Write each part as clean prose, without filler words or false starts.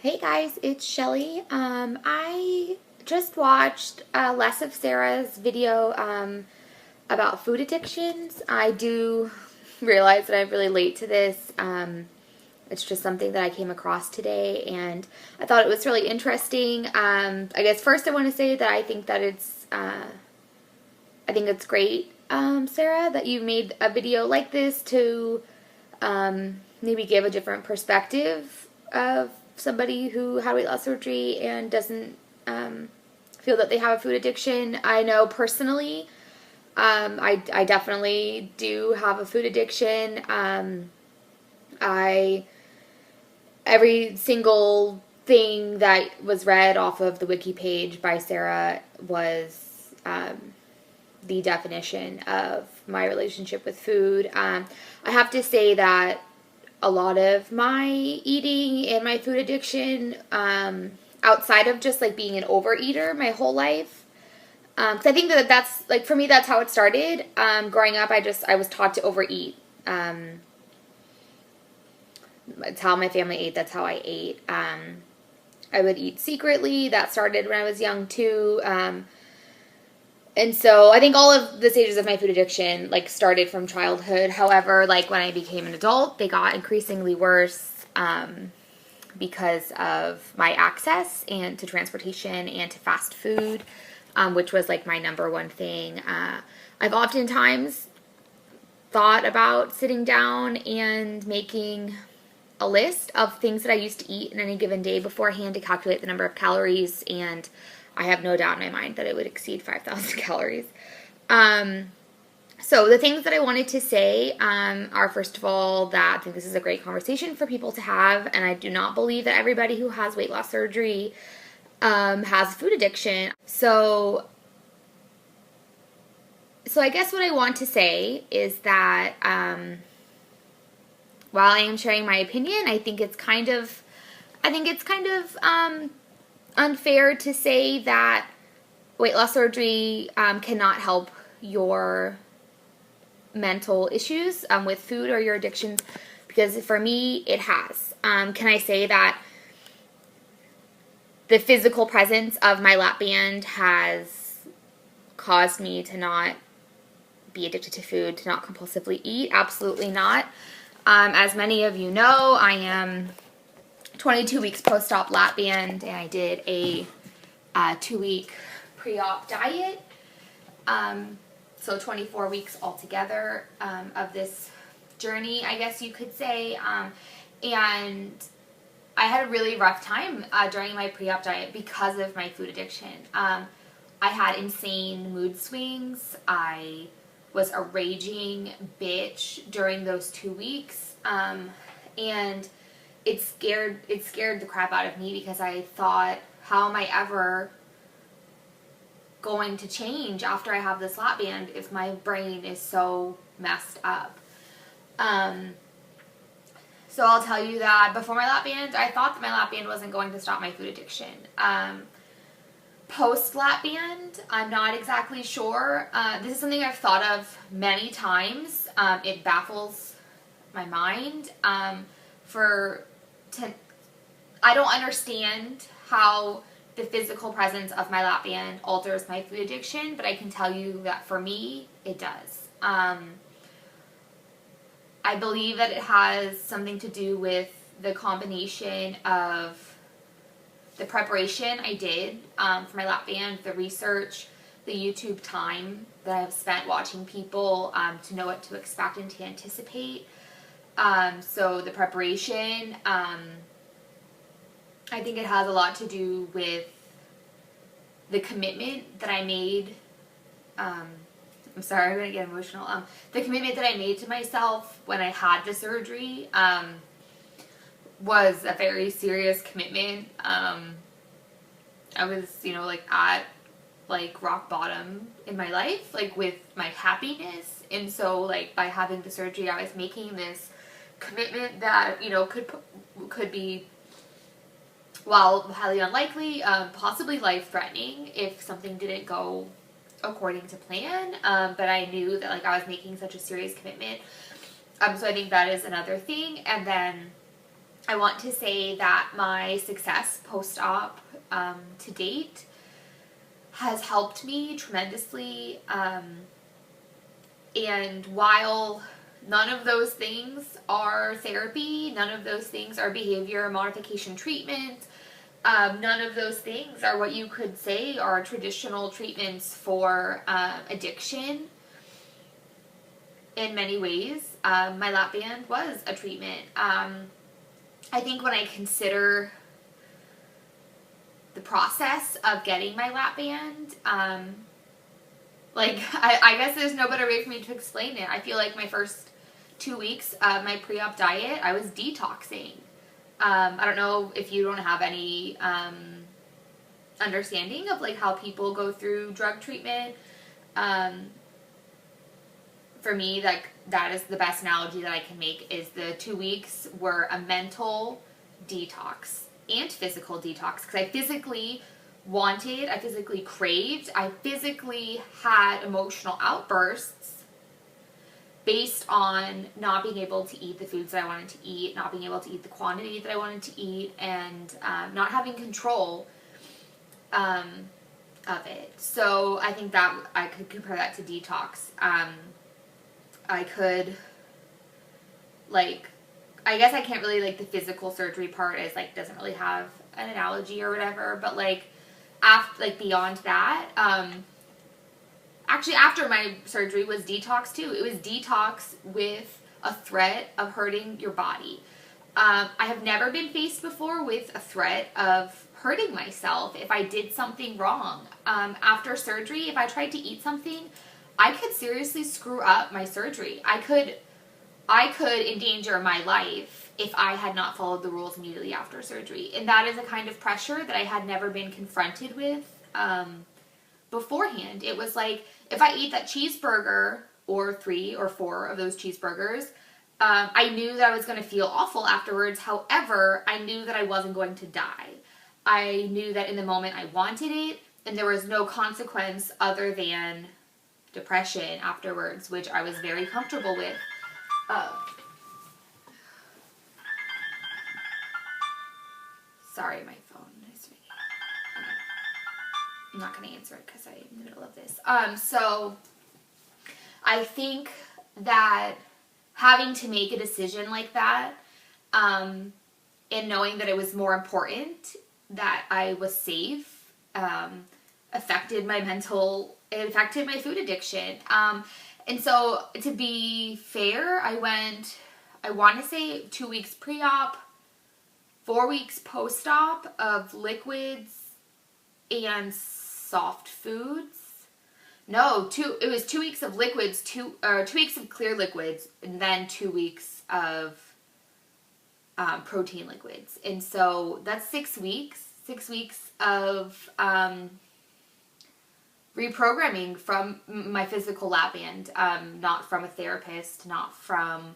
Hey guys, it's Shelly. I just watched Less of Sarah's video about food addictions. I do realize that I'm really late to this. It's just something that I came across today, and I thought it was really interesting. I guess first I want to say that I think that I think it's great, Sarah, that you made a video like this to maybe give a different perspective of somebody who had weight loss surgery and doesn't feel that they have a food addiction. I know personally, I definitely do have a food addiction. Every single thing that was read off of the wiki page by Sarah was the definition of my relationship with food. I have to say that a lot of my eating and my food addiction, outside of just like being an overeater my whole life, because I think that's like, for me, that's how it started. Growing up, I was taught to overeat. It's how my family ate. That's how I ate. I would eat secretly. That started when I was young too. And so I think all of the stages of my food addiction like started from childhood. However, like when I became an adult, they got increasingly worse because of my access and to transportation and to fast food, which was like my number one thing. I've oftentimes thought about sitting down and making a list of things that I used to eat in any given day beforehand to calculate the number of calories, and I have no doubt in my mind that it would exceed 5,000 calories. So the things that I wanted to say are, first of all, that I think this is a great conversation for people to have, and I do not believe that everybody who has weight loss surgery has food addiction. So I guess what I want to say is that while I am sharing my opinion, I think it's kind of unfair to say that weight loss surgery cannot help your mental issues with food or your addictions, because for me, it has. Can I say that the physical presence of my lap band has caused me to not be addicted to food, to not compulsively eat? Absolutely not. As many of you know, I am 22 weeks post-op lap band, and I did a 2-week pre-op diet. So 24 weeks altogether of this journey, I guess you could say. And I had a really rough time during my pre-op diet because of my food addiction. I had insane mood swings. I was a raging bitch during those 2 weeks. And it scared the crap out of me, because I thought, how am I ever going to change after I have this lap band if my brain is so messed up? So I'll tell you that before my lap band, I thought that my lap band wasn't going to stop my food addiction. Post lap band, I'm not exactly sure. This is something I've thought of many times. It baffles my mind. I don't understand how the physical presence of my lap band alters my food addiction, but I can tell you that for me, it does. I believe that it has something to do with the combination of the preparation I did for my lap band, the research, the YouTube time that I've spent watching people to know what to expect and to anticipate. So the preparation, I think it has a lot to do with the commitment that I made. I'm sorry, I'm going to get emotional. The commitment that I made to myself when I had the surgery was a very serious commitment. I was, at rock bottom in my life, with my happiness. And so, by having the surgery, I was making this commitment that, could be, while highly unlikely, possibly life-threatening if something didn't go according to plan. But I knew that, I was making such a serious commitment. So I think that is another thing. And then I want to say that my success post-op to date has helped me tremendously. And while none of those things are therapy, none of those things are behavior modification treatment, none of those things are what you could say are traditional treatments for addiction. In many ways, my lap band was a treatment. I think when I consider the process of getting my lap band, I guess there's no better way for me to explain it. I feel like my first 2 weeks of my pre-op diet, I was detoxing. I don't know if you don't have any understanding of like how people go through drug treatment. For me, like that is the best analogy that I can make, is the 2 weeks were a mental detox and physical detox, because I physically wanted, I physically craved, I physically had emotional outbursts based on not being able to eat the foods that I wanted to eat, not being able to eat the quantity that I wanted to eat, and not having control of it. So I think that I could compare that to detox. I could, like, I guess I can't really, like, the physical surgery part is, like, doesn't really have an analogy or whatever, but, like, after, like, beyond that, actually, after my surgery was detox, too. It was detox with a threat of hurting your body. I have never been faced before with a threat of hurting myself if I did something wrong. After surgery, if I tried to eat something, I could seriously screw up my surgery. I could endanger my life if I had not followed the rules immediately after surgery. And that is a kind of pressure that I had never been confronted with beforehand. It was like, if I ate that cheeseburger, or 3 or 4 of those cheeseburgers, I knew that I was going to feel awful afterwards. However, I knew that I wasn't going to die. I knew that in the moment I wanted it, and there was no consequence other than depression afterwards, which I was very comfortable with. Sorry, my phone is ringing. I'm not going to answer it because I'm in the middle of this. So I think that having to make a decision like that, and knowing that it was more important that I was safe, affected my food addiction. And so, to be fair, I want to say 2 weeks pre-op, 4 weeks post-op of liquids and soft foods. No, it was 2 weeks of liquids, 2 weeks of clear liquids, and then 2 weeks of protein liquids. And so that's 6 weeks. 6 weeks of reprogramming from my physical lap band, not from a therapist, not from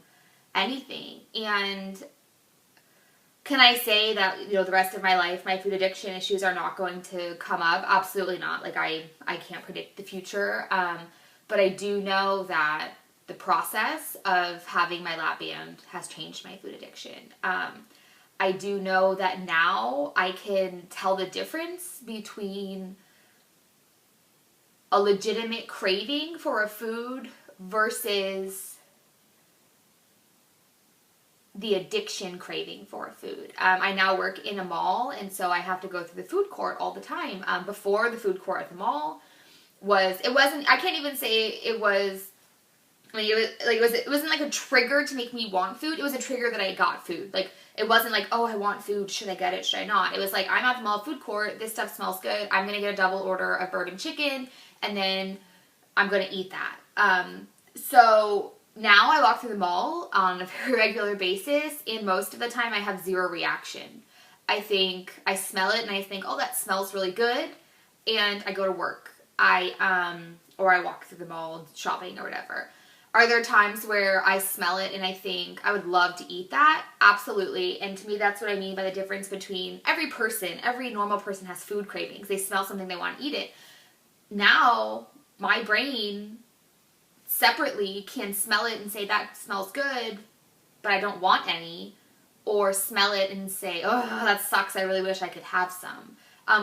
anything. And can I say that, the rest of my life, my food addiction issues are not going to come up? Absolutely not. Like, I can't predict the future. But I do know that the process of having my lap band has changed my food addiction. I do know that now I can tell the difference between a legitimate craving for a food versus the addiction craving for a food. I now work in a mall, and so I have to go through the food court all the time. Before, the food court at the mall I can't even say it was, it wasn't like a trigger to make me want food. It was a trigger that I got food. Like, it wasn't like, oh, I want food, should I get it, should I not? It was like, I'm at the mall food court, this stuff smells good, I'm gonna get a double order of bourbon chicken, and then I'm gonna eat that. So now I walk through the mall on a very regular basis, and most of the time I have zero reaction. I think, I smell it and I think, oh, that smells really good, and I go to work. Or I walk through the mall shopping or whatever. Are there times where I smell it and I think I would love to eat that? Absolutely. And to me, that's what I mean by the difference between every normal person has food cravings. They smell something, they want to eat it. Now, my brain separately can smell it and say that smells good, but I don't want any. or smell it and say, oh, that sucks, I really wish I could have some.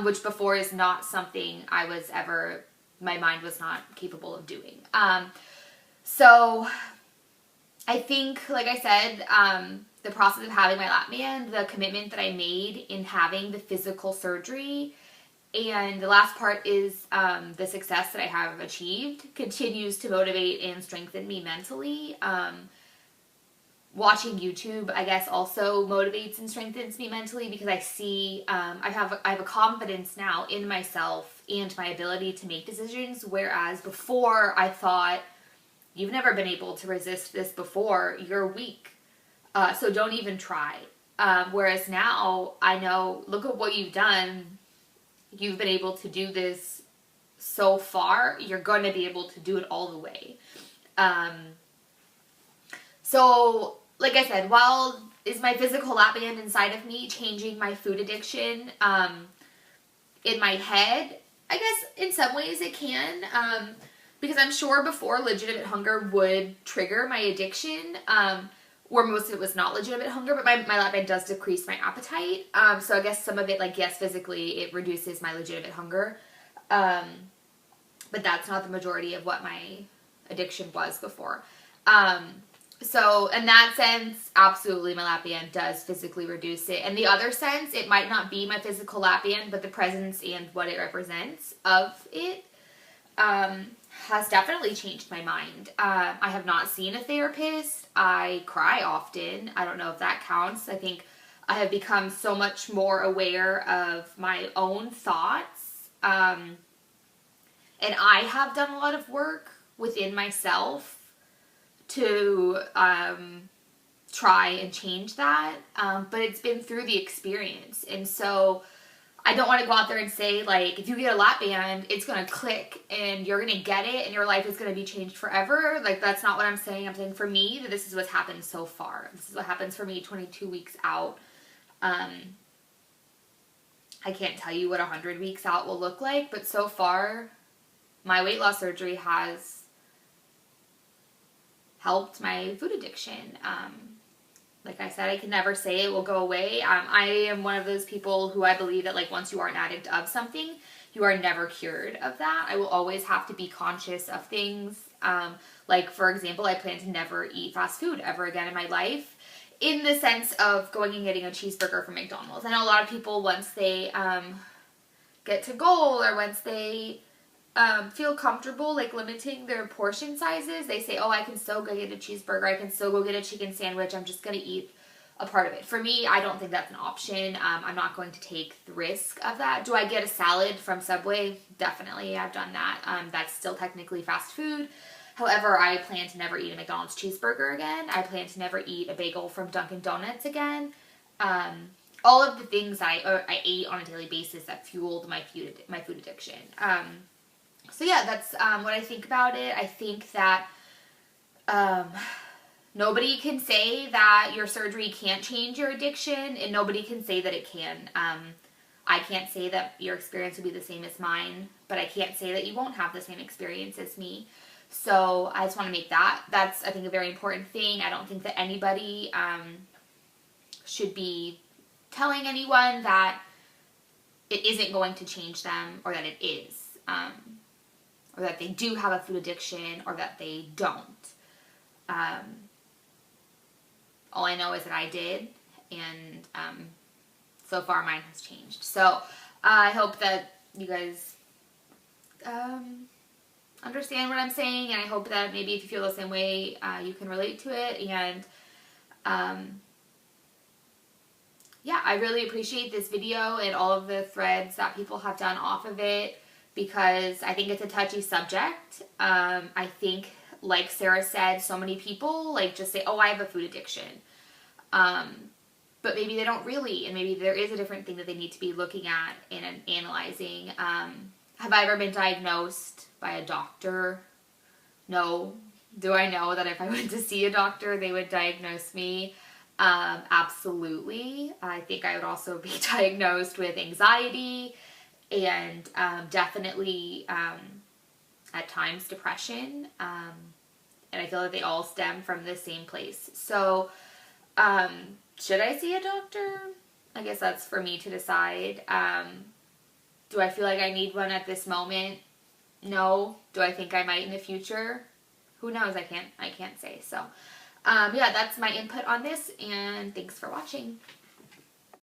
Which before is not something my mind was not capable of doing. So I think, like I said, the process of having my lap band, the commitment that I made in having the physical surgery, and the last part is the success that I have achieved continues to motivate and strengthen me mentally. Watching YouTube, I guess, also motivates and strengthens me mentally because I see, I have a confidence now in myself and my ability to make decisions, whereas before I thought, you've never been able to resist this before, you're weak, so don't even try. Whereas now, I know, look at what you've done, you've been able to do this so far, you're going to be able to do it all the way. So, like I said, while is my physical lap band inside of me changing my food addiction, in my head, I guess in some ways it can, because I'm sure before legitimate hunger would trigger my addiction, where most of it was not legitimate hunger, but my lap band does decrease my appetite, so I guess some of it, like, yes, physically it reduces my legitimate hunger, but that's not the majority of what my addiction was before. So in that sense, absolutely my lap band does physically reduce it. And the other sense, it might not be my physical lap band, but the presence and what it represents of it has definitely changed my mind. I have not seen a therapist. I cry often. I don't know if that counts. I think I have become so much more aware of my own thoughts. And I have done a lot of work within myself to try and change that, but it's been through the experience, and so I don't want to go out there and say, like, if you get a lap band, it's going to click, and you're going to get it, and your life is going to be changed forever. Like, that's not what I'm saying. I'm saying for me, that this is what's happened so far. This is what happens for me 22 weeks out. I can't tell you what 100 weeks out will look like, but so far, my weight loss surgery has helped my food addiction. Like I said, I can never say it will go away. I am one of those people who I believe that, like, once you are an addict of something, you are never cured of that. I will always have to be conscious of things. Like, for example, I plan to never eat fast food ever again in my life, in the sense of going and getting a cheeseburger from McDonald's. I know a lot of people, once they get to goal, or once they feel comfortable, like, limiting their portion sizes, they say, oh, I can still go get a cheeseburger, I can still go get a chicken sandwich, I'm just going to eat a part of it. For me, I don't think that's an option. I'm not going to take the risk of that. Do I get a salad from Subway? Definitely, I've done that. That's still technically fast food. However, I plan to never eat a McDonald's cheeseburger again. I plan to never eat a bagel from Dunkin' Donuts again. All of the things I ate on a daily basis that fueled my food addiction. So yeah, that's what I think about it. I think that nobody can say that your surgery can't change your addiction, and nobody can say that it can. I can't say that your experience will be the same as mine, but I can't say that you won't have the same experience as me. So I just want to make that's, I think, a very important thing. I don't think that anybody should be telling anyone that it isn't going to change them, or that it is. Or that they do have a food addiction, or that they don't. All I know is that I did, and so far mine has changed. So I hope that you guys understand what I'm saying, and I hope that maybe if you feel the same way, you can relate to it. And yeah, I really appreciate this video and all of the threads that people have done off of it, because I think it's a touchy subject. I think, like Sarah said, so many people, like, just say, oh, I have a food addiction. But maybe they don't really, and maybe there is a different thing that they need to be looking at and analyzing. Have I ever been diagnosed by a doctor? No. Do I know that if I went to see a doctor, they would diagnose me? Absolutely. I think I would also be diagnosed with anxiety, and definitely at times depression, and I feel that they all stem from the same place. So should I see a doctor? I guess that's for me to decide. Do I feel like I need one at this moment? No. Do I think I might in the future? Who knows? I can't say. So, yeah, that's my input on this, and thanks for watching.